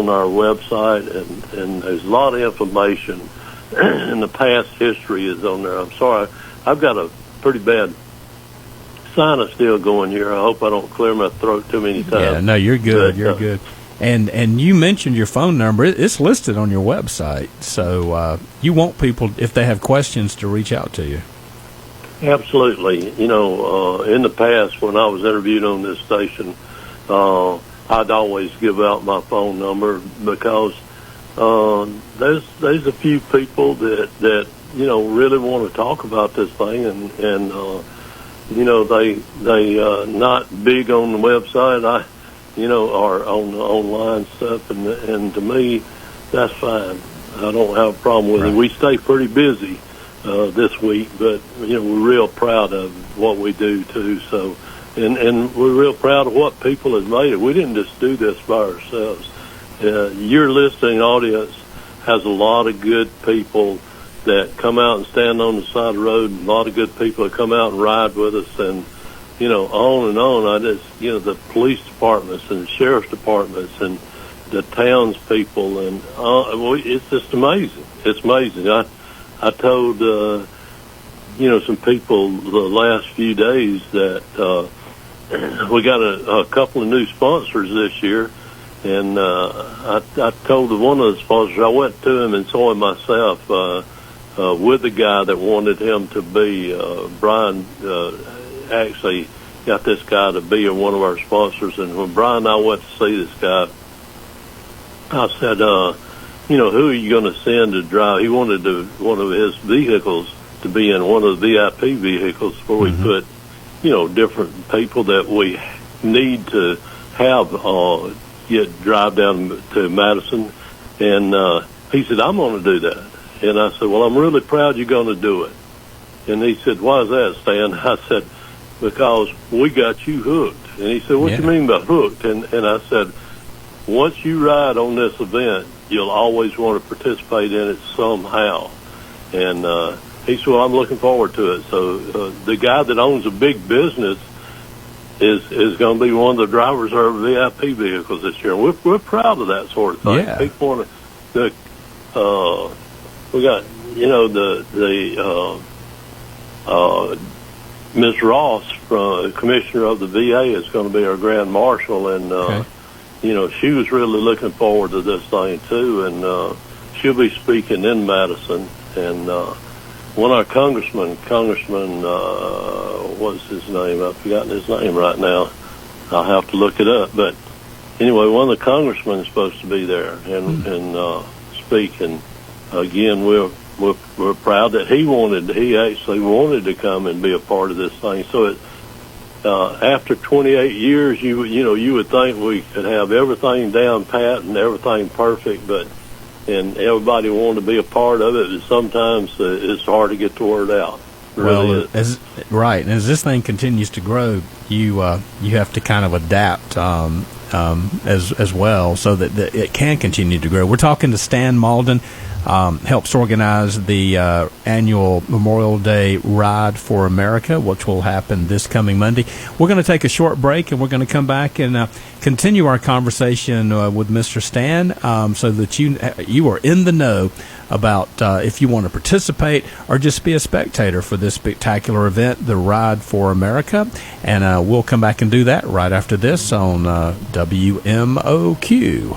our website, and there's a lot of information, and the past history is on there. I'm sorry, I've got a pretty bad sinus still going here. I hope I don't clear my throat too many times. Yeah, no, you're good. You're good. And you mentioned your phone number. It's listed on your website, so you want people, if they have questions, to reach out to you. Absolutely. In the past, when I was interviewed on this station, I'd always give out my phone number because there's a few people that really want to talk about this thing, and they not big on the website. Or on the online stuff, and to me, that's fine. I don't have a problem with it. We stay pretty busy this week, but we're real proud of what we do too. So, and we're real proud of what people have made it. We didn't just do this by ourselves. Your listening audience has a lot of good people that come out and stand on the side of the road, and a lot of good people that come out and ride with us, and on and on. I just, the police departments and the sheriff's departments and the townspeople, and it's just amazing. It's amazing. I told some people the last few days that we got a couple of new sponsors this year, and I told one of the sponsors, I went to him and saw him myself with the guy that wanted him to be Brian. Actually got this guy to be one of our sponsors, and when Brian and I went to see this guy, I said, who are you going to send to drive? He wanted one of his vehicles to be in one of the VIP vehicles where we put, different people that we need to have drive down to Madison. And he said, I'm going to do that. And I said, well, I'm really proud you're going to do it. And he said, why is that, Stan? I said, because we got you hooked. And he said, what do you mean by hooked? And I said, once you ride on this event, you'll always want to participate in it somehow. And he said, well, I'm looking forward to it. So the guy that owns a big business is going to be one of the drivers of our VIP vehicles this year. And we're proud of that sort of thing. Yeah. People want to, we got, Ms. Ross, commissioner of the VA, is going to be our grand marshal, and she was really looking forward to this thing too, and she'll be speaking in Madison. And one of our congressmen, what's his name? I've forgotten his name right now. I'll have to look it up. But anyway, one of the congressmen is supposed to be there and speak. And again, we're proud that he actually wanted to come and be a part of this thing. So after 28 years, you would think we could have everything down pat and everything perfect, and everybody wanted to be a part of it. And sometimes it's hard to get the word out. Well, as this thing continues to grow, you have to kind of adapt as well, so that it can continue to grow. We're talking to Stan Malden. Helps organize the annual Memorial Day Ride for America, which will happen this coming Monday. We're going to take a short break, and we're going to come back and continue our conversation with Mr. Stan, so that you are in the know about if you want to participate or just be a spectator for this spectacular event, the Ride for America. And we'll come back and do that right after this on WMOQ.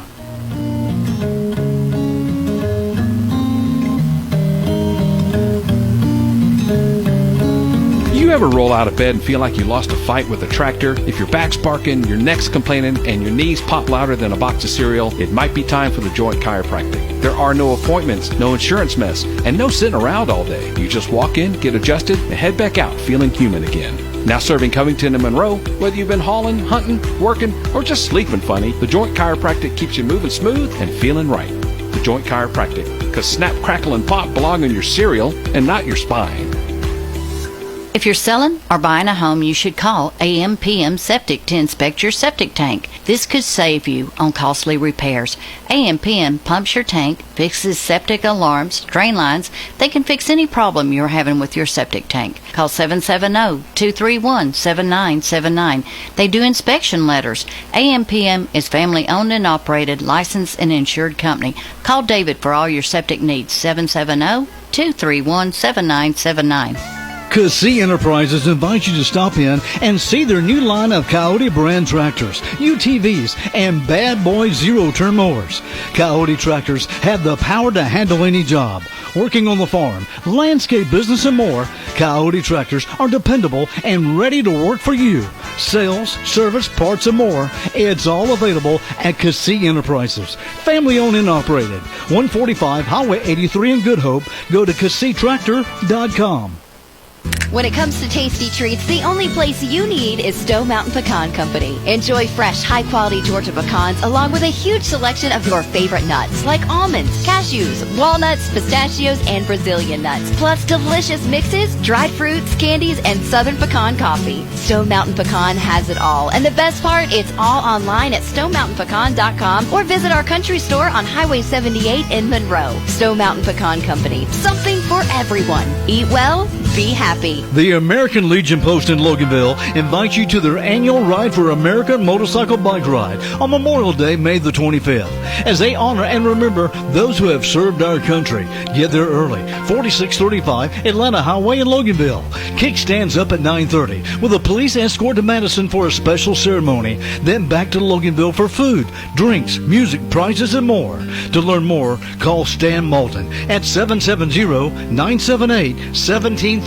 ever roll out of bed and feel like you lost a fight with a tractor? If your back's barking, your neck's complaining, and your knees pop louder than a box of cereal, it might be time for the Joint Chiropractic. There are no appointments, no insurance mess, and no sitting around all day. You just walk in, get adjusted, and head back out feeling human again. Now serving Covington and Monroe, whether you've been hauling, hunting, working, or just sleeping funny, the Joint Chiropractic keeps you moving smooth and feeling right. The Joint Chiropractic, because snap, crackle, and pop belong in your cereal and not your spine. If you're selling or buying a home, you should call AM/PM Septic to inspect your septic tank. This could save you on costly repairs. AM/PM pumps your tank, fixes septic alarms, drain lines. They can fix any problem you're having with your septic tank. Call 770-231-7979. They do inspection letters. AM/PM is family owned and operated, licensed and insured company. Call David for all your septic needs. 770-231-7979. Cassie Enterprises invites you to stop in and see their new line of Coyote brand tractors, UTVs, and Bad Boy zero-turn mowers. Coyote tractors have the power to handle any job. Working on the farm, landscape business, and more, Coyote tractors are dependable and ready to work for you. Sales, service, parts, and more. It's all available at Cassie Enterprises. Family owned and operated. 145 Highway 83 in Good Hope. Go to CassieTractor.com. When it comes to tasty treats, the only place you need is Stone Mountain Pecan Company. Enjoy fresh, high-quality Georgia pecans along with a huge selection of your favorite nuts like almonds, cashews, walnuts, pistachios, and Brazilian nuts. Plus delicious mixes, dried fruits, candies, and Southern Pecan coffee. Stone Mountain Pecan has it all. And the best part, it's all online at StoneMountainPecan.com or visit our country store on Highway 78 in Monroe. Stone Mountain Pecan Company. Something for everyone. Eat well, be happy. The American Legion Post in Loganville invites you to their annual Ride for America motorcycle bike ride on Memorial Day, May the 25th, as they honor and remember those who have served our country. Get there early. 4635 Atlanta Highway in Loganville. Kickstands up at 9:30 with a police escort to Madison for a special ceremony. Then back to Loganville for food, drinks, music, prizes, and more. To learn more, call Stan Malton at 770-978-1739.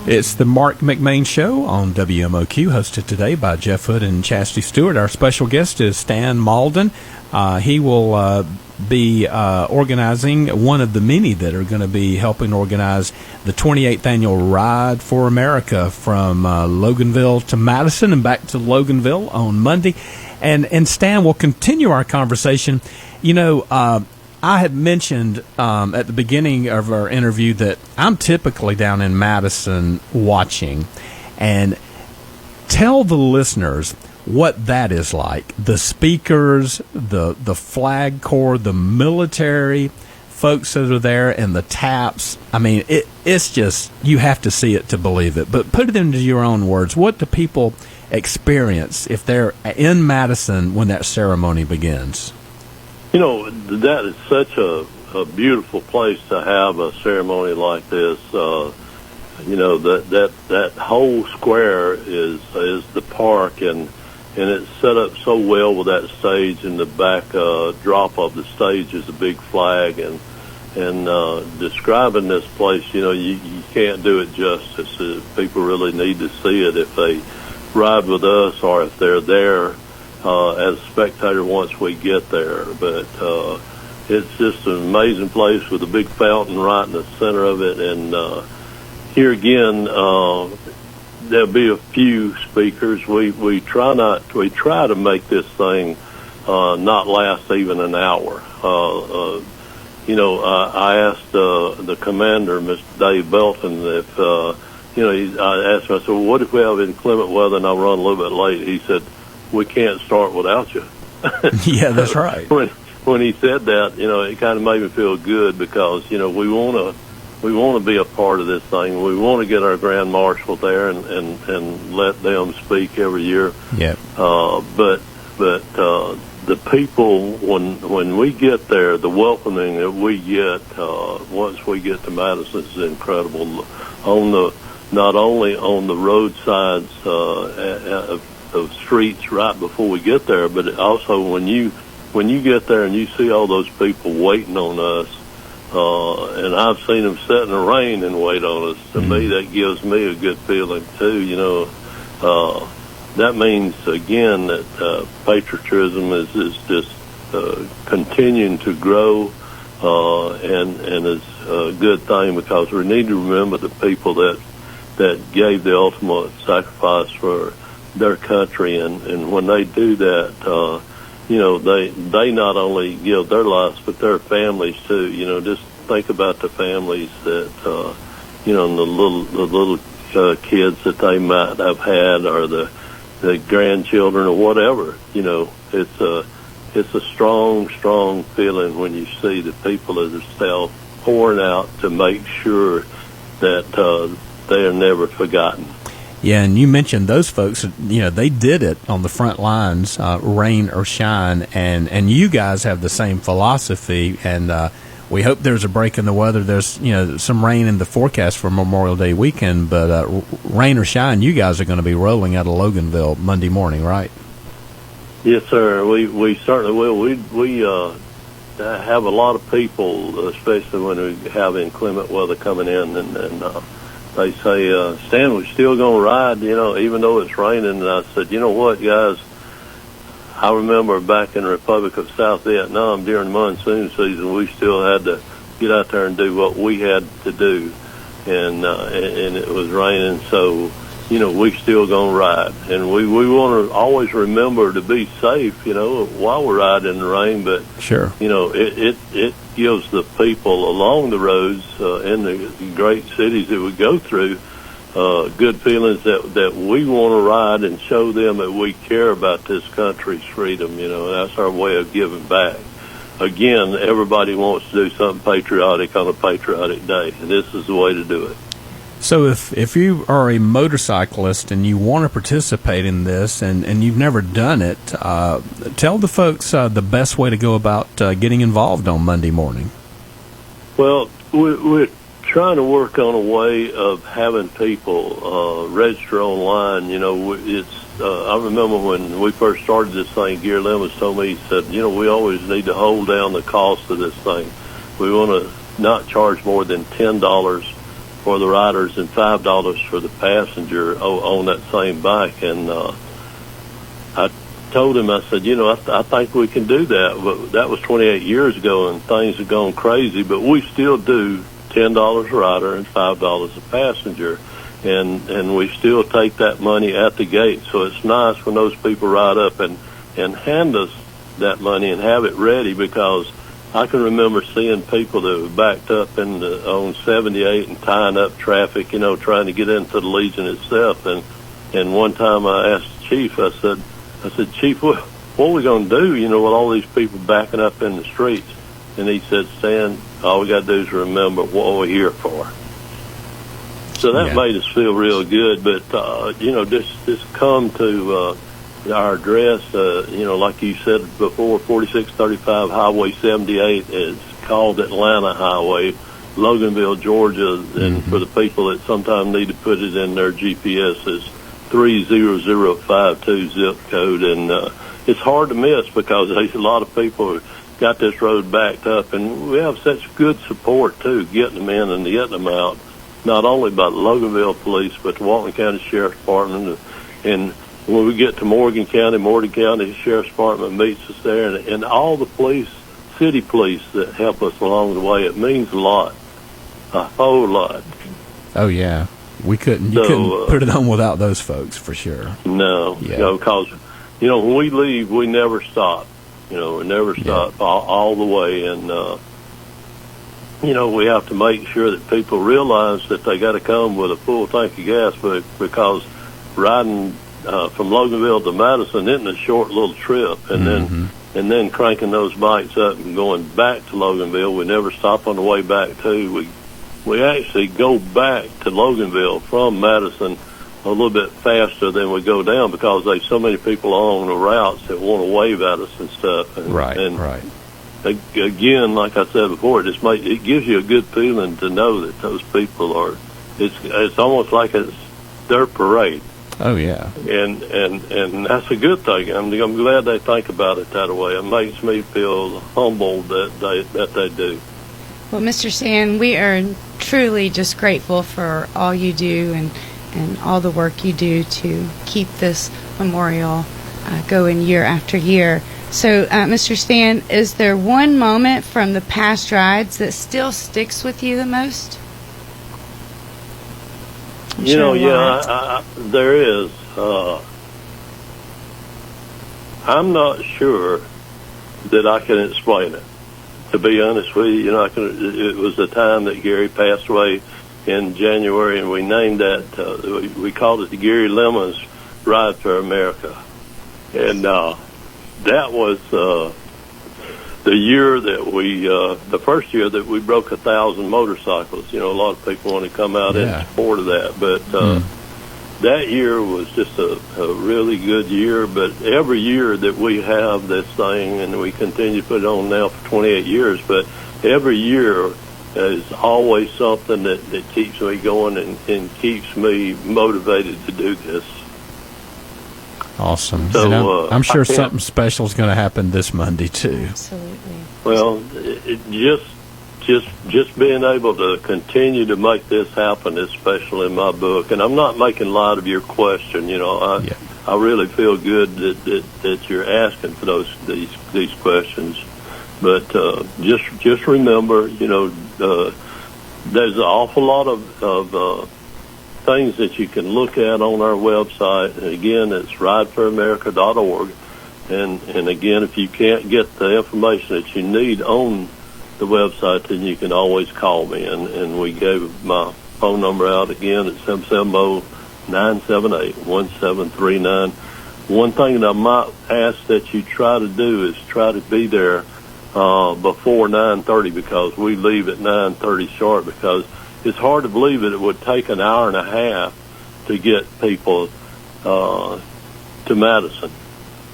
It's the Marc McMain Show on WMOQ, hosted today by Jeff Hood and Chastity Stewart. Our special guest is Stan Malden. He will be organizing one of the many that are going to be helping organize the 28th annual Ride for America from Loganville to Madison and back to Loganville on Monday. And Stan, will continue our conversation. You know, I had mentioned at the beginning of our interview that I'm typically down in Madison watching. And tell the listeners what that is like. The speakers, the flag corps, the military folks that are there, and the taps. I mean, it's just, you have to see it to believe it. But put it into your own words. What do people experience if they're in Madison when that ceremony begins? You know, that is such a beautiful place to have a ceremony like this. You know, that whole square is the park, and it's set up so well with that stage in the back. Drop of the stage is a big flag, and describing this place, you know, you can't do it justice. People really need to see it if they ride with us or if they're there as a spectator once we get there. But it's just an amazing place with a big fountain right in the center of it. And here again, there'll be a few speakers. We try to make this thing not last even an hour. You know, I asked the commander, Mr. Dave Belton, if you know, I asked him, I said, well, what if we have inclement weather and I run a little bit late? He said, we can't start without you. Yeah, that's right. When he said that, you know, it kind of made me feel good because, you know, we want to be a part of this thing. We want to get our Grand Marshal there and let them speak every year. Yeah. But the people, when we get there, the welcoming that we get once we get to Madison is incredible. Not only on the roadsides of streets right before we get there, but also when you get there and you see all those people waiting on us and I've seen them sit in the rain and wait on us. To me, that gives me a good feeling too. That means again that patriotism is just continuing to grow, and is a good thing, because we need to remember the people that gave the ultimate sacrifice for their country, and when they do that, they not only give their lives but their families too. Just think about the families that and the little kids that they might have had, or the grandchildren or whatever. It's a strong feeling when you see the people of the South pouring out to make sure that they are never forgotten. Yeah, and you mentioned those folks, they did it on the front lines, rain or shine, and you guys have the same philosophy, and we hope there's a break in the weather. There's, some rain in the forecast for Memorial Day weekend, but rain or shine, you guys are going to be rolling out of Loganville Monday morning, right? Yes, sir. We certainly will. We have a lot of people, especially when we have inclement weather coming in, and they say, Stan, we're still going to ride, even though it's raining. And I said, you know what, guys? I remember back in the Republic of South Vietnam during the monsoon season, we still had to get out there and do what we had to do, and it was raining, so we still gonna ride, and we want to always remember to be safe, while we're riding in the rain. But sure, it gives the people along the roads in the great cities that we go through good feelings that we want to ride and show them that we care about this country's freedom. That's our way of giving back. Again, everybody wants to do something patriotic on a patriotic day, and this is the way to do it. So if you are a motorcyclist and you want to participate in this and you've never done it, tell the folks the best way to go about getting involved on Monday morning. Well, we're trying to work on a way of having people register online. I remember when we first started this thing, Gary Lemons told me, he said, we always need to hold down the cost of this thing. We want to not charge more than $10 for the riders and $5 for the passenger on that same bike. And I told him, I said, I think we can do that. But that was 28 years ago, and things have gone crazy. But we still do $10 a rider and $5 a passenger. And we still take that money at the gate. So it's nice when those people ride up and hand us that money and have it ready, because I can remember seeing people that were backed up on 78 and tying up traffic, trying to get into the Legion itself. And one time I asked the chief, I said, Chief, what are we going to do, with all these people backing up in the streets? And he said, Stan, all we got to do is remember what we're here for. So that made us feel real good. But, just come to our address, like you said before, 4635 Highway 78 is called Atlanta Highway, Loganville, Georgia. And for the people that sometimes need to put it in their GPS, is 30052 zip code. And it's hard to miss, because there's a lot of people who got this road backed up. And we have such good support, too, getting them in and getting them out, not only by the Loganville Police, but the Walton County Sheriff's Department. And when we get to Morgan County Sheriff's Department meets us there, and all the city police that help us along the way. It means a lot, a whole lot. Oh, yeah. You couldn't put it on without those folks, for sure. No, because, when we leave, we never stop. We never stop all the way. And, we have to make sure that people realize that they got to come with a full tank of gas, because riding from Loganville to Madison isn't a short little trip. And then cranking those bikes up and going back to Loganville. We never stop on the way back, too. We actually go back to Loganville from Madison a little bit faster than we go down, because there's so many people along the routes that want to wave at us and stuff. And, right. Again, like I said before, it gives you a good feeling to know that those people are. It's almost like it's their parade. Oh yeah. And that's a good thing. I'm glad they think about it that way. It makes me feel humbled that they do. Well, Mr. Stan, we are truly just grateful for all you do and all the work you do to keep this memorial going year after year. So, Mr. Stan, is there one moment from the past rides that still sticks with you the most? There is. I'm not sure that I can explain it. To be honest with you, it was the time that Gary passed away in January, and we named that, we called it the Gary Lemons Ride for America. And that was the year that the first year that we broke 1,000 motorcycles. A lot of people want to come out in support of that, but that year was just a really good year. But every year that we have this thing, and we continue to put it on now for 28 years, but every year is always something that keeps me going and keeps me motivated to do this. Awesome. So, I'm sure something special is going to happen this Monday, too. Absolutely. Well, just being able to continue to make this happen is special in my book. And I'm not making light of your question. I really feel good that you're asking for these questions. But just remember, there's an awful lot of things that you can look at on our website. And again, it's rideforamerica.org. And again, if you can't get the information that you need on the website, then you can always call me. And we gave my phone number out again at 770-978-1739. One thing that I might ask that you try to do is try to be there before 9:30, because we leave at 9:30 sharp, because it's hard to believe that it would take an hour and a half to get people to Madison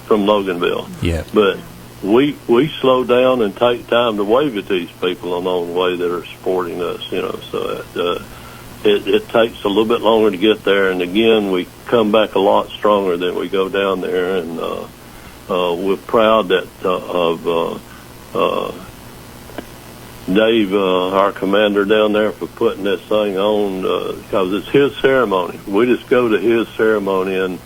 from Loganville. Yeah. But we slow down and take time to wave at these people along the way that are supporting us, so it takes a little bit longer to get there. And again, we come back a lot stronger than we go down there. And we're proud of Dave, our commander down there, for putting this thing on, because it's his ceremony. We just go to his ceremony, and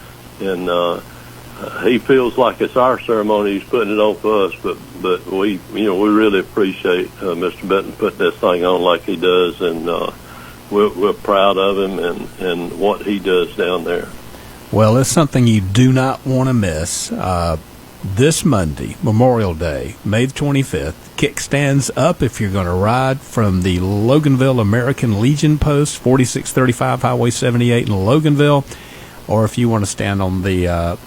he feels like it's our ceremony. He's putting it on for us, but we really appreciate Mr. Benton putting this thing on like he does, and we're proud of him and what he does down there. Well, it's something you do not want to miss. This Monday, Memorial Day, May the 25th, kickstands up if you're going to ride from the Loganville American Legion Post, 4635 Highway 78 in Loganville, or if you want to stand on the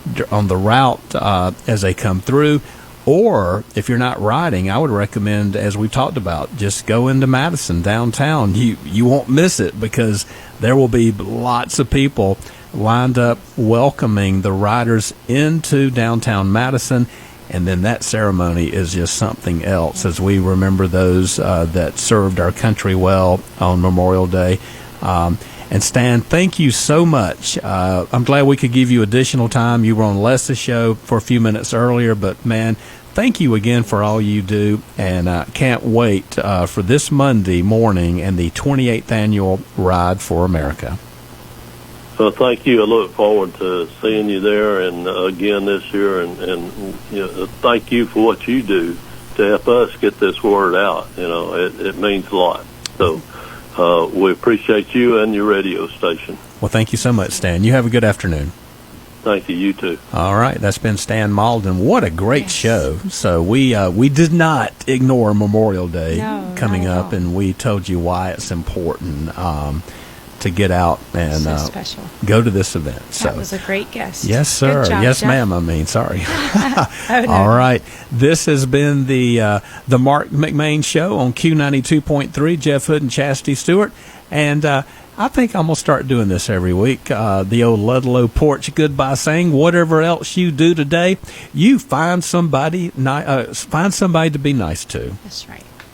route as they come through. Or if you're not riding, I would recommend, as we talked about, just go into Madison downtown. You won't miss it, because there will be lots of people lined up welcoming the riders into downtown Madison. And then that ceremony is just something else, as we remember those that served our country well on Memorial Day. And Stan, thank you so much. I'm glad we could give you additional time. You were on Les's show for a few minutes earlier, but man, thank you again for all you do, and I can't wait for this Monday morning and the 28th annual Ride for America. So thank you. I look forward to seeing you there, and again this year, and thank you for what you do to help us get this word out. It means a lot. So we appreciate you and your radio station. Well, thank you so much, Stan. You have a good afternoon. Thank you. You too. All right, that's been Stan Malden. What a great show! So we did not ignore Memorial Day coming up, and we told you why it's important to get out and special. Go to this event. That was a great guest. Yes, sir. Good job, yes, Jeff. ma'am. Sorry. Oh, no. All right. This has been the Marc McMain Show on Q92.3. Jeff Hood and Chastity Stewart. And I think I'm going to start doing this every week. The old Ludlow Porch goodbye saying, whatever else you do today, you find somebody to be nice to. That's right.